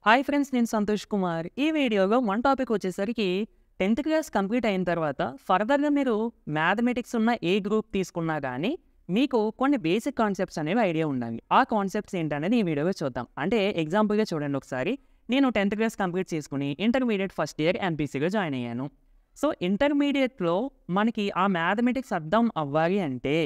Hi friends, నేను సంతోష్ కుమార్. ఈ వీడియోలో మన టాపిక్ వచ్చేసరికి 10th క్లాస్ కంప్లీట్ అయిన తర్వాత ఫర్దర్‌గా మీరు మ్యాథమెటిక్స్ ఉన్న ఏ గ్రూప్ తీసుకున్నా గానీ, మీకు కొన్ని బేసిక్ కాన్సెప్ట్స్ అనేవి ఐడియా ఉండాలి. ఆ కాన్సెప్ట్స్ ఏంటనేది ఈ వీడియోలో చూద్దాం. అంటే ఎగ్జాంపుల్‌గా చూడండి ఒకసారి. నేను 10th క్లాస్ కంప్లీట్ చేసుకొని ఇంటర్మీడియేట్ ఫస్ట్ ఇయర్ ఎంపీసీలో జాయిన్ అయ్యాను. సో, ఇంటర్మీడియేట్‌లో మనకి ఆ మ్యాథమెటిక్స్ అర్థం అవ్వాలి అంటే,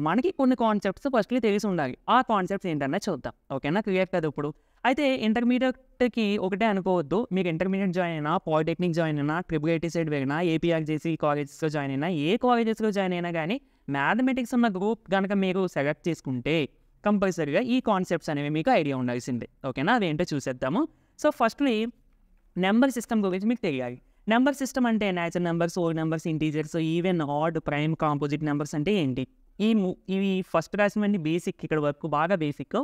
మనకి కొన్ని కాన్సెప్ట్స్ ఫస్ట్‌లో తెలిసి ఉండాలి. ఆ కాన్సెప్ట్స్ ఏంటన్నది చూద్దాం. ఓకేనా? క్లియర్ కదా ఇప్పుడు? అయితే ఇంటర్మీడియేట్‌కి ఒకటే అనుకోవద్దు. మీరు ఇంటర్మీడియేట్ జాయిన్ అయినా, పాలిటెక్నిక్ జాయిన్ అయినా, ట్రిపుల్ ఐటీ సైడ్ వెళ్ళినా, ఏపీఆర్జేసీ కాలేజెస్‌లో జాయిన్ అయినా, ఏ కాలేజెస్‌లో జాయిన్ అయినా గానీ, మ్యాథమెటిక్స్ ఉన్న గ్రూప్ గనక మీరు సెలెక్ట్ చేసుకుంటే, కంపల్సరీగా ఈ కాన్సెప్ట్స్ అనేవి మీకు ఐడియా ఉండాల్సిందే. ఓకేనా? అదేంటో చూసేద్దాము. సో, ఫస్ట్‌లీ నంబర్ సిస్టమ్ గురించి మీకు తెలియాలి. నంబర్ సిస్టమ్ అంటే natural numbers, whole numbers, integers, even, odd, prime, composite numbers అంటే ఏంటి? ఇవి ఫస్ట్ రాసినవన్నీ బేసిక్, ఇక్కడ వరకు బాగా బేసిక్.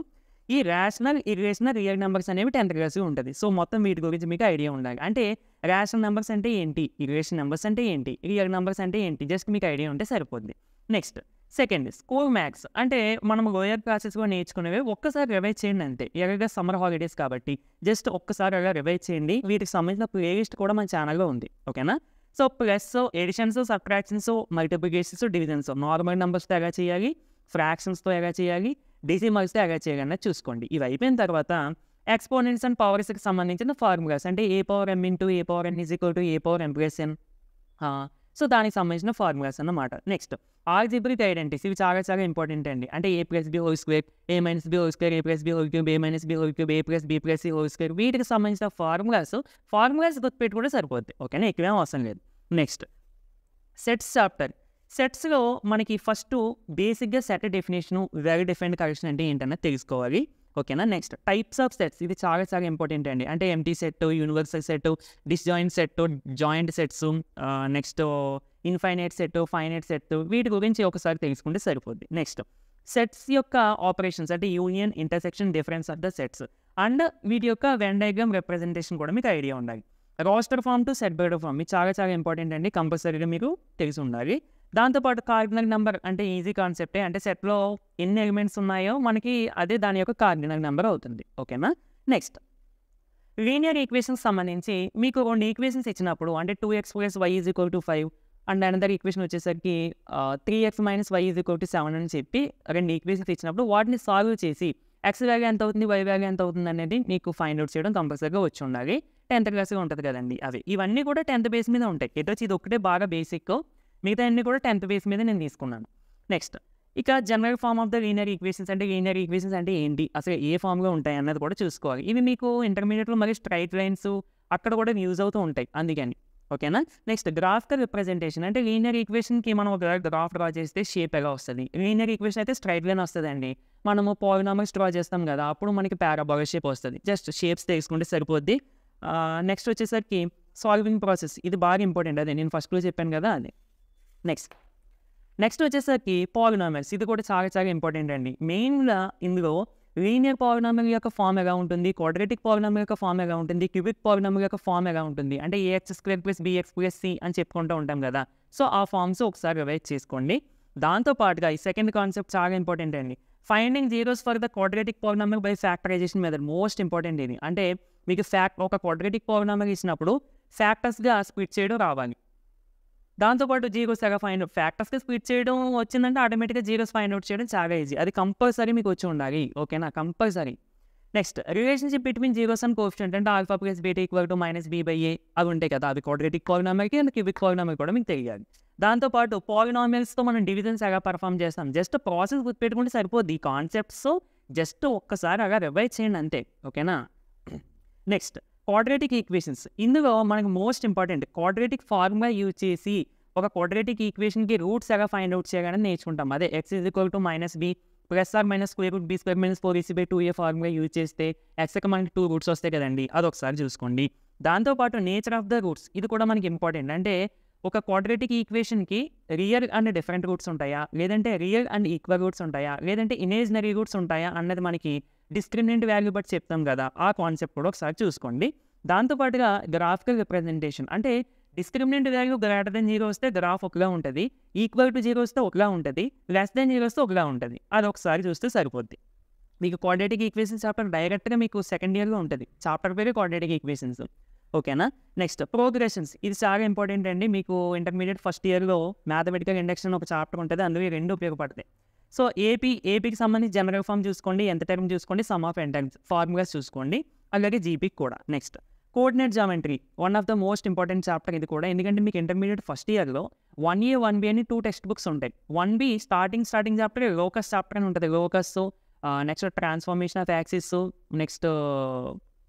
ఈ రేషనల్, ఇర్రేషనల్, రియల్ నంబర్స్ అనేవి 10th క్లాస్‌లో ఉంటది. సో, మొత్తం వీటి గురించి మీకు ఐడియా ఉండాలి. అంటే రేషనల్ నంబర్స్ అంటే ఏంటి? ఇర్రేషనల్ నంబర్స్ అంటే ఏంటి? రియల్ నంబర్స్ అంటే ఏంటి? జస్ట్ మీకు ఐడియా ఉంటే సరిపోద్ది. Next second school maths. అంటే మనం లోయర్ క్లాసెస్‌లో నేర్చుకునేవి ఒక్కసారి రివైజ్ చేయండి అంతే. ఎలాగ సమ్మర్ హాలిడేస్ కాబట్టి జస్ట్ ఒక్కసారి అలా రివైజ్ చేయండి. వీటికి సంబంధించిన ప్లేలిస్ట్ కూడా మన ఛానల్‌లో ఉంది. ఓకేనా? So, plus, additions, subtractions, multiplications, divisions, normal నంబర్స్‌తో ఎలా చేయాలి, ఫ్రాక్షన్స్‌తో ఎలా చేయాలి, డెసిమల్స్‌తో ఎలా చేయాలి అన్నది చూసుకోండి. ఇవి అయిపోయిన తర్వాత ఎక్స్పోనెంట్స్ అండ్ పవర్స్‌కి సంబంధించిన ఫార్ములాస్ అంటే A power m into A power n is equal to A power m plus n. So, దానికి సంబంధించిన ఫార్ములాస్ అన్నమాట. Next algebraic identities. ఇవి చాలా చాలా ఇంపార్టెంట్ అండి. అంటే A plus B whole square, A minus B whole square, A plus B whole cube, A minus B whole cube, A plus B plus C whole square, వీటికి సంబంధించిన formulas గుర్తుపెట్టుకుంటే సరిపోద్ది. ఓకేనా? ఎక్కువేం అవసరం లేదు. Next sets chapter. సెట్స్‌లో మనకి first బేసిక్‌గా set definition, well defined collection అంటే ఏంటన్నది తెలుసుకోవాలి. ఓకేనా? Next types of sets. ఇది చాలా చాలా ఇంపార్టెంట్ అండి. అంటే empty set, universal set, disjoint set, joint sets, next infinite set, finite set, వీటి గురించి ఒకసారి తెలుసుకుంటే సరిపోద్ది. నెక్స్ట్ సెట్స్ యొక్క ఆపరేషన్స్ అంటే union, intersection, difference of the sets and వీటి యొక్క వెన్ డయాగ్రామ్ రిప్రజెంటేషన్ కూడా మీకు ఐడియా ఉండాలి. Roster form to set builder form ఇది చాలా చాలా ఇంపార్టెంట్ అండి. కంపల్సరీగా మీకు తెలిసి ఉండాలి. దాంతోపాటు కార్డినల్ నెంబర్ అంటే ఈజీ కాన్సెప్టే. అంటే సెట్లో ఎన్ని ఎలిమెంట్స్ ఉన్నాయో మనకి అదే దాని యొక్క కార్డినల్ నెంబర్ అవుతుంది. ఓకేనా? నెక్స్ట్ లీనియర్ ఈక్వేషన్స్ సంబంధించి మీకు 2 ఈక్వేషన్స్ ఇచ్చినప్పుడు అంటే 2x + y = 5 and another equation వచ్చేసరికి 3x - y = 7 అని చెప్పి 2 ఈక్వేషన్స్ ఇచ్చినప్పుడు వాటిని సాల్వ్ చేసి x వాల్యూ ఎంత అవుతుంది, y వాల్యూ ఎంత అవుతుంది అనేది మీకు ఫైండ్ అవుట్ చేయడం కంపల్సరీగా వచ్చి ఉండాలి. 10th క్లాస్‌లో ఉంటది కదండీ అవి. ఇవన్నీ కూడా 10th బేస్ మీద ఉంటాయి. ఇది ఒక్కటే బాగా బేసిక్. మిగతా అన్నీ కూడా 10th బేస్ మీద నేను తీసుకున్నాను. నెక్స్ట్ ఇక general form of the linear equations అంటే లీనియర్ ఈక్వేషన్స్ అంటే ఏంటి, అసలు ఏ ఫామ్‌లో ఉంటాయి అన్నది కూడా చూసుకోవాలి. ఇవి మీకు ఇంటర్మీడియేట్‌లో మరి స్ట్రైట్ లైన్స్ అక్కడ కూడా యూజ్ అవుతూ ఉంటాయి అందుకని. ఓకేనా? నెక్స్ట్ గ్రాఫికల్ రిప్రజెంటేషన్ అంటే లీనియర్ ఈక్వేషన్‌కి మనం ఒక గ్రాఫ్ డ్రా చేస్తే షేప్ ఎలా వస్తది. లీనియర్ ఈక్వేషన్ అయితే స్ట్రైట్ లైన్ వస్తదండి. మనము పాలినామిల్స్ డ్రా చేస్తాం కదా, అప్పుడు మనకి పారాబోలా షేప్ వస్తది. జస్ట్ షేప్స్ తెలుసుకుంటే సరిపోద్ది. నెక్స్ట్ వచ్చేసరికి సాల్వింగ్ ప్రాసెస్. ఇది బాగా ఇంపార్టెంట్. అదే నేను ఫస్ట్‌లో చెప్పాను కదా అది. నెక్స్ట్ వచ్చేసరికి పాలినామిల్స్. ఇది కూడా చాలా చాలా ఇంపార్టెంట్ అండి. మెయిన్‌గా ఇందులో లీనియర్ పాలినామిల్ యొక్క ఫార్మ్ ఎలా ఉంటుంది, క్వాడ్రాటిక్ పాలినామిల్ యొక్క ఫార్మ్ ఎలా ఉంటుంది, క్యూబిక్ పాలినామిల్ యొక్క ఫార్మ్ ఎలా ఉంటుంది, అంటే ax² + bx + c అని చెప్పుకుంటూ ఉంటాం కదా. సో, ఆ ఫార్మ్స్ ఒకసారి రివైజ్ చేసుకోండి. దాంతో పాటుగా ఈ సెకండ్ కాన్సెప్ట్ చాలా ఇంపార్టెంట్ అండి. Finding zeros for the quadratic polynomial by factorisation method. Most important ఇది. అంటే మీకు ఒక క్వాడ్రాటిక్ పాలినామిల్ ఇచ్చినప్పుడు ఫ్యాక్టర్స్‌గా స్ప్లిట్ చేయడం రావాలి. దాంతోపాటు జీరోస్ ఎలా ఫ్యాక్టర్స్‌గా స్ప్లిట్ చేయడం వచ్చిందంటే ఆటోమేటిక్‌గా జీరోస్ ఫైండ్ అవుట్ చేయడం చాలా ఈజీ. అది కంపల్సరీ మీకు వచ్చి ఉండాలి. ఓకేనా? Compulsory. Next relationship between zeros and coefficient అంటే alpha plus beta equal to -b/a అవి ఉంటాయి కదా. అవి క్వాడ్రాటిక్ పాలినామిల్‌కి అండ్ క్యూబిక్ పాలినామిల్ కూడా మీకు తెలియాలి. దాంతోపాటు పాలినామిల్స్‌తో మనం డివిజన్స్ ఎలా పర్ఫార్మ్ చేస్తాం జస్ట్ ప్రాసెస్ గుర్తుపెట్టుకుంటే సరిపోద్ది. ఈ కాన్సెప్ట్స్ జస్ట్ ఒక్కసారి అలా రివైజ్ చేయండి అంతే. ఓకేనా? Next quadratic equations. ఇందులో మనకు most important quadratic formula use చేసి ఒక క్వాడ్రాటిక్ ఈక్వేషన్‌కి రూట్స్ ఎలా ఫైండ్ అవుట్ చేయాలని నేర్చుకుంటాం. అదే x = -b +or -√b² - 4ac/2a formula use చేస్తే xకి మనకి 2 రూట్స్ వస్తాయి కదండీ. అదొకసారి చూసుకోండి. దాంతోపాటు నేచర్ ఆఫ్ ద రూట్స్ ఇది కూడా మనకి ఇంపార్టెంట్. అంటే ఒక క్వాడ్రాటిక్ ఈక్వేషన్‌కి రియల్ అండ్ డిఫరెంట్ రూట్స్ ఉంటాయా, లేదంటే రియల్ అండ్ ఈక్వల్ రూట్స్ ఉంటాయా, లేదంటే ఇమేజినరీ రూట్స్ ఉంటాయా అన్నది మనకి డిస్క్రిమినెంట్ వాల్యూ బట్టి చెప్తాం కదా. ఆ కాన్సెప్ట్ కూడా ఒకసారి చూసుకోండి. దాంతో పాటుగా గ్రాఫికల్ రిప్రజెంటేషన్ అంటే డిస్క్రిమినెంట్ వాల్యూ >0 వస్తే గ్రాఫ్ ఒకలా ఉంటుంది, ఈక్వల్ టు 0 వస్తే ఒకలా ఉంటుంది, <0 వస్తే ఒకలా ఉంటుంది. అది ఒకసారి చూస్తే సరిపోద్ది. మీకు క్వాడ్రాటిక్ ఈక్వేషన్స్ చాప్టర్ డైరెక్ట్గా మీకు సెకండ్ ఇయర్లో ఉంటుంది. చాప్టర్ పేరు క్వాడ్రాటిక్ ఈక్వేషన్స్. ఓకేనా. నెక్స్ట్ ప్రోగ్రెషన్స్, ఇది చాలా ఇంపార్టెంట్ అండి. మీకు ఇంటర్మీడియట్ ఫస్ట్ ఇయర్లో మ్యాథమెటికల్ ఇండక్షన్ ఒక చాప్టర్ ఉంటుంది, అందులో ఈ రెండు ఉపయోగపడతాయి. సో ఏపీకి సంబంధించి జనరల్ ఫామ్ చూసుకోండి, ఎంత టర్మ్ చూసుకోండి, సమ్ ఆఫ్ ఎంటర్మ్స్ ఫార్ములాస్ చూసుకోండి, అలాగే జీపీకి కూడా. Next coordinate geometry, one of the most important chapter ఇది కూడా. ఎందుకంటే మీకు ఇంటర్మీడియట్ ఫస్ట్ ఇయర్లో 1A 1B అని 2 టెక్స్ట్ బుక్స్ ఉంటాయి. 1B starting chapter locus chapter అని ఉంటుంది. Locus, next transformation of axis, next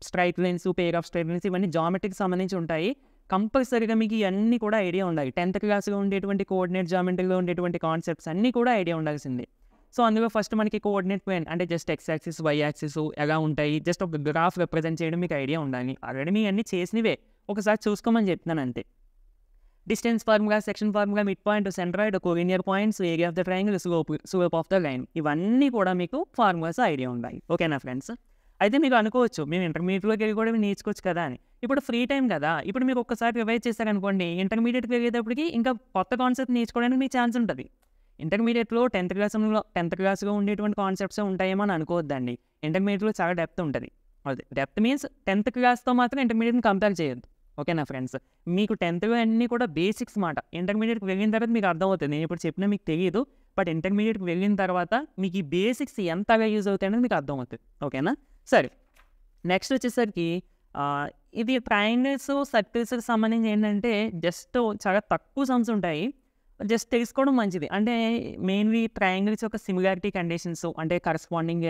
straight lines, pair of straight lines, ఇవన్నీ జామెట్రీకి సంబంధించి ఉంటాయి. కంపల్సరీగా మీకు ఇవన్నీ కూడా ఐడియా ఉండాలి. 10th క్లాస్లో ఉండేటువంటి కోఆర్డినేట్ జామెట్రీలో ఉండేటువంటి కాన్సెప్ట్స్ అన్నీ కూడా ఐడియా ఉండాల్సిందే. సో అందులో ఫస్ట్ మనకి కోఆర్డినేట్ ప్లేన్ అంటే just X axis, Y axis ఎలా ఉంటాయి, జస్ట్ ఒక గ్రాఫ్ రిప్రజెంట్ చేయడం మీకు ఐడియా ఉండాలి. ఆల్రెడీ మీ అన్నీ చేసినవే, ఒకసారి చూసుకోమని చెప్తున్నాను అంతే. Distance formula, section formula, mid point, centroid, collinear points, area of the triangle, slope of the line, ఇవన్నీ కూడా మీకు ఫార్ములాస్ ఐడియా ఉండాలి. ఓకేనా ఫ్రెండ్స్. అయితే మీరు అనుకోవచ్చు మేము ఇంటర్మీడియట్లోకి వెళ్ళి కూడా నేర్చుకోవచ్చు కదా అని. ఇప్పుడు ఫ్రీ టైం కదా, ఇప్పుడు మీరు ఒక్కసారి రివైజ్ చేశారనుకోండి, ఇంటర్మీడియట్కి వెళ్ళేటప్పటికి ఇంకా కొత్త కాన్సెప్ట్ నేర్చుకోవడానికి మీకు ఛాన్స్ ఉంటుంది. ఇంటర్మీడియట్లో 10th క్లాస్లో ఉండేటువంటి కాన్సెప్ట్స్ ఉంటాయేమో అని అనుకోవద్దండి. ఇంటర్మీడియట్లో చాలా డెప్త్ ఉంటుంది. అదే డెప్త్ మీన్స్ 10th క్లాస్తో మాత్రం ఇంటర్మీడియట్ని కంపేర్ చేయొద్దు. ఓకేనా ఫ్రెండ్స్. మీకు 10thలో అన్నీ కూడా బేసిక్స్ మాట. ఇంటర్మీడియట్కి వెళ్ళిన తర్వాత మీకు అర్థమవుతుంది. నేను ఇప్పుడు చెప్పినా మీకు తెలియదు, బట్ ఇంటర్మీడియట్కి వెళ్ళిన తర్వాత మీకు ఈ బేసిక్స్ ఎంతగా యూజ్ అవుతాయని మీకు అర్థమవుతుంది. ఓకేనా. సరే, నెక్స్ట్ వచ్చేసరికి ఇది ట్రయాంగిల్స్, సర్కిల్స్కి సంబంధించి ఏంటంటే జస్ట్ చాలా తక్కువ సమ్స్ ఉంటాయి, జస్ట్ తెలుసుకోవడం మంచిది. అంటే మెయిన్లీ ట్రయాంగిల్స్ యొక్క సిమిలారిటీ కండిషన్స్, అంటే కరస్పాండింగ్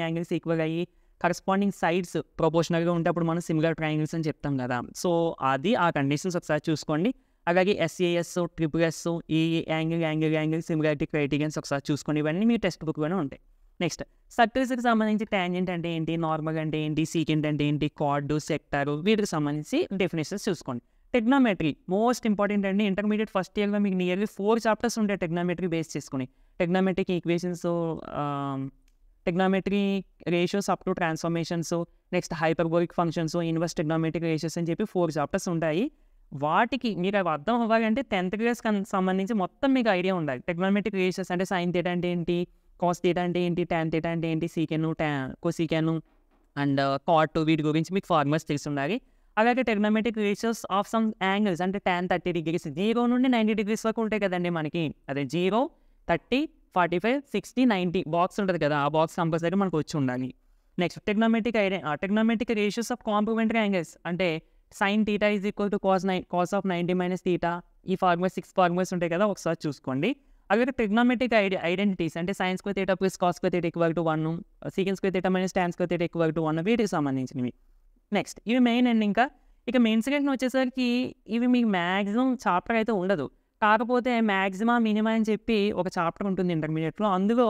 యాంగిల్స్ ఈక్వల్ అయ్యి కరస్పాండింగ్ సైడ్స్ ప్రపోర్షనల్గా ఉంటే అప్పుడు మనం సిమిలర్ ట్రయాంగిల్స్ అని చెప్తాం కదా. సో అది ఆ కండిషన్స్ ఒకసారి చూసుకోండి. అలాగే SAS, SSS, ఈ యాంగిల్ సిమిలారిటీ క్రైటీరియన్స్ ఒకసారి చూసుకోండి. ఇవన్నీ మీ టెక్స్ట్ బుక్లోనే ఉంటాయి. నెక్స్ట్ సర్కిల్స్కి సంబంధించి ట్యాంజెంట్ అంటే ఏంటి, నార్మల్ అంటే ఏంటి, సీకెంట్ అంటే ఏంటి, కార్డు, సెక్టారు, వీటికి సంబంధించి డెఫినేషన్స్ చూసుకోండి. టెగ్నామెట్రీ మోస్ట్ ఇంపార్టెంట్ అండి. ఇంటర్మీడియట్ ఫస్ట్ ఇయర్లో మీకు నియర్లీ 4 చాప్టర్స్ ఉంటాయి టెగ్నామెట్రీ బేస్ చేసుకుని. Trigonometric equations, trigonometry ratios up to transformations, next hyperbolic functions, inverse trigonometric ratios అని చెప్పి 4 చాప్టర్స్ ఉంటాయి. వాటికి మీరు అవి అర్థం అవ్వాలంటే 10th క్లాస్ సంబంధించి మొత్తం మీకు ఐడియా ఉండాలి. టెగ్నామెట్రిక్ రేషియోస్ అంటే సైన్ థీటా అంటే ఏంటి, కాస్ థీటా అంటే ఏంటి, టాన్ థీటా అంటే ఏంటి, సీకెను, కొసీకెను అండ్ కాట్, వీటి గురించి మీకు ఫార్ములాస్ తెలిసి ఉండాలి. అలాగే టెగ్నామెట్రిక్ రేషియోస్ ఆఫ్ సమ్ యాంగిల్స్ అంటే tan 30 degrees, 0 నుండి 90 degrees వరకు ఉంటాయి కదండి మనకి. అదే 0, 30, 45, 60, 90 బాక్స్ ఉంటుంది కదా, ఆ బాక్స్ కంపల్సరీ మనకు వచ్చి ఉండాలి. Next trigonometric ratios of complementary angles అంటే sine theta is equal to cos of 90 minus theta. ఈ ఫార్ములా 6 ఫార్ములాస్ ఉంటాయి కదా, ఒకసారి చూసుకోండి. అలాగే టెగ్నామెట్రిక్ ఐడెంటిటీస్ అంటే sine square theta plus cos square theta equal to 1, secant square theta minus tan square theta equal to 1, వీటికి సంబంధించినవి. నెక్స్ట్ ఇవి మెయిన్ అండ్ ఇక మెయిన్ సెకండ్ వచ్చేసరికి ఇవి మీకు మ్యాక్సిమం చాప్టర్ అయితే ఉండదు, కాకపోతే మ్యాక్సిమా మినిమా అని చెప్పి ఒక చాప్టర్ ఉంటుంది ఇంటర్మీడియట్లో. అందులో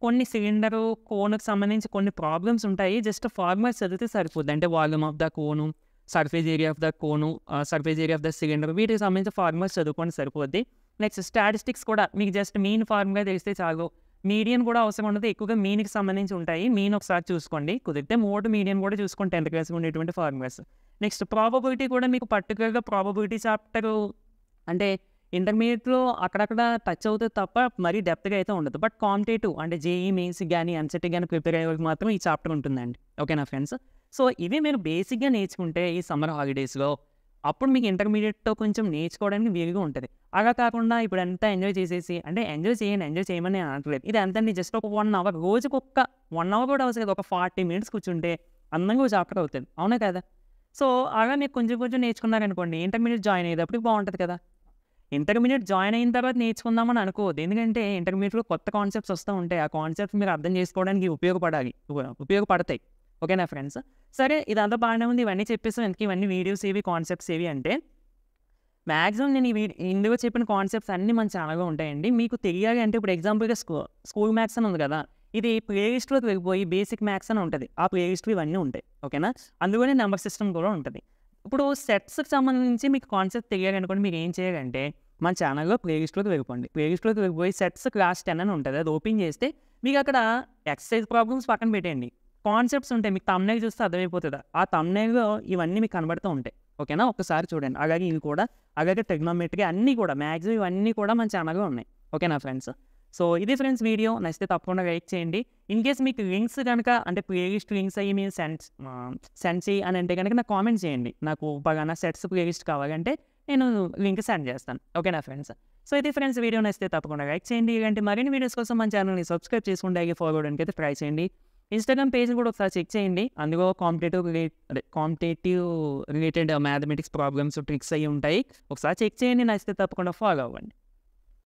కొన్ని సిలిండరు, కోన్కి సంబంధించి కొన్ని ప్రాబ్లమ్స్ ఉంటాయి. జస్ట్ ఫార్ములాస్ చదివితే సరిపోద్ది. అంటే volume of the cone, surface area of the cone, surface area of the cylinder, వీటికి సంబంధించి ఫార్ములాస్ చదువుకొని సరిపోద్ది. నెక్స్ట్ స్టాటిస్టిక్స్ కూడా మీకు జస్ట్ మీన్ ఫార్ములా తెలిస్తే చాలు. మీడియన్ కూడా అవసరం ఉండదు, ఎక్కువగా మీన్కి సంబంధించి ఉంటాయి. మీన్ ఒకసారి చూసుకోండి, కుదిరితే మోడ్ మీడియన్ కూడా చూసుకోండి 10th క్లాస్ ఉండేటువంటి ఫార్ములాస్. నెక్స్ట్ ప్రాబబిలిటీ కూడా మీకు పర్టికులర్గా ప్రాబబిలిటీ చాప్టర్ అంటే ఇంటర్మీడియట్లో అక్కడక్కడ టచ్ అవుతుంది తప్ప మరీ డెప్త్గా అయితే ఉండదు. బట్ కాంపిటేటివ్ అంటే జేఈ మెయిన్స్కి కానీ ఎంసెట్కి కానీ ప్రిపేర్ అయ్యే వాళ్ళకి మాత్రం ఈ చాప్టర్ ఉంటుందండి. ఓకేనా ఫ్రెండ్స్. సో ఇవి మీరు బేసిక్గా నేర్చుకుంటే ఈ సమ్మర్ హాలిడేస్లో అప్పుడు మీకు ఇంటర్మీడియట్తో కొంచెం నేర్చుకోవడానికి వీలుగా ఉంటుంది. అలా కాకుండా ఇప్పుడు అంతా ఎంజాయ్ చేసేసి, అంటే ఎంజాయ్ చేయమని అనట్లేదు, ఇది అంతండి జస్ట్ ఒక 1 hour, రోజుకు ఒక 1 hour కూడా అవసరం, ఒక 40 minutes కూర్చుంటే అందంగా ఒక చాప్టర్ అవుతుంది. అవునా కదా. సో అలా మీరు కొంచెం నేర్చుకున్నారనుకోండి, ఇంటర్మీడియట్ జాయిన్ అయ్యేటప్పుడు బాగుంటుంది కదా. ఇంటర్మీడియట్ జాయిన్ అయిన తర్వాత నేర్చుకుందామని అనుకోవద్దు, ఎందుకంటే ఇంటర్మీడియట్లో కొత్త కాన్సెప్ట్స్ వస్తూ ఉంటాయి. ఆ కాన్సెప్ట్స్ మీరు అర్థం చేసుకోవడానికి ఉపయోగపడతాయి. ఓకేనా ఫ్రెండ్స్. సరే, ఇదంతా బాగానే ఉంది, ఇవన్నీ చెప్పేసాం. ఎందుకు ఇవన్నీ వీడియోస్ ఏవి, కాన్సెప్ట్స్ ఏవి అంటే మ్యాక్సిమం నేను ఇందులో చెప్పిన కాన్సెప్ట్స్ అన్నీ మన ఛానల్లో ఉంటాయండి. మీకు తెలియాలి అంటే ఇప్పుడు ఎగ్జాంపుల్గా స్కూల్ మ్యాథ్స్ అని ఉంది కదా, ఇది ప్లేలిస్ట్లోకి వెళ్ళిపోయి బేసిక్ మ్యాథ్స్ అని ఉంటుంది. ఆ ప్లేలిస్ట్లో ఇవన్నీ ఉంటాయి. ఓకేనా. అందులోనే నెంబర్ సిస్టమ్ కూడా ఉంటుంది. ఇప్పుడు సెట్స్కి సంబంధించి మీకు కాన్సెప్ట్ తెలియాలి అనుకోండి, మీరు ఏం చేయాలంటే మన ఛానల్లో ప్లేలిస్ట్లోకి వెళ్ళిపోండి. ప్లేలిస్ట్లోకి వెళ్ళిపోయి సెట్స్ క్లాస్ 10 అని ఉంటుంది, అది ఓపెన్ చేస్తే మీకు అక్కడ ఎక్సర్సైజ్ ప్రాబ్లమ్స్ పక్కన పెట్టండి, కాన్సెప్ట్స్ ఉంటాయి. మీకు తమ్నైల్ చూస్తే అర్థమైపోతుంది. ఆ తమ్నైల్లో ఇవన్నీ మీకు కనబడుతూ ఉంటాయి. ఓకేనా, ఒకసారి చూడండి. అలాగే ఇవి కూడా, అలాగే ట్రిగ్నోమెట్రీ అన్నీ కూడా మ్యాక్సిమం ఇవన్నీ కూడా మన ఛానల్లో ఉన్నాయి. ఓకేనా ఫ్రెండ్స్. సో ఇది ఫ్రెండ్స్ వీడియో. నచ్చితే తప్పకుండా లైక్ చేయండి. ఇన్ కేస్ మీకు లింక్స్ కనుక అంటే ప్లేలిస్ట్ లింక్స్ అయ్యి మీరు సెండ్ చేయి అని అంటే కనుక నాకు కామెంట్ చేయండి. నాకు పలానా సెట్స్ ప్లేలిస్ట్ కావాలంటే నేను లింక్ సెండ్ చేస్తాను. ఓకేనా ఫ్రెండ్స్? సో ఇది ఫ్రెండ్స్ వీడియో నచ్చితే తప్పకుండా లైక్ చేయండి. ఇలాంటి మరిన్ని వీడియోస్ కోసం మన ఛానల్ని సబ్స్క్రైబ్ చేసుకుంటే ఫాలో అవ్వడానికి అయితే ట్రై చేయండి. ఇన్స్టాగ్రామ్ పేజ్ని కూడా ఒకసారి చెక్ చేయండి. అందులో competitive related mathematics problems tricks అయ్యి ఉంటాయి. ఒకసారి చెక్ చేయండి. నచ్చితే తప్పకుండా ఫాలో అవ్వండి.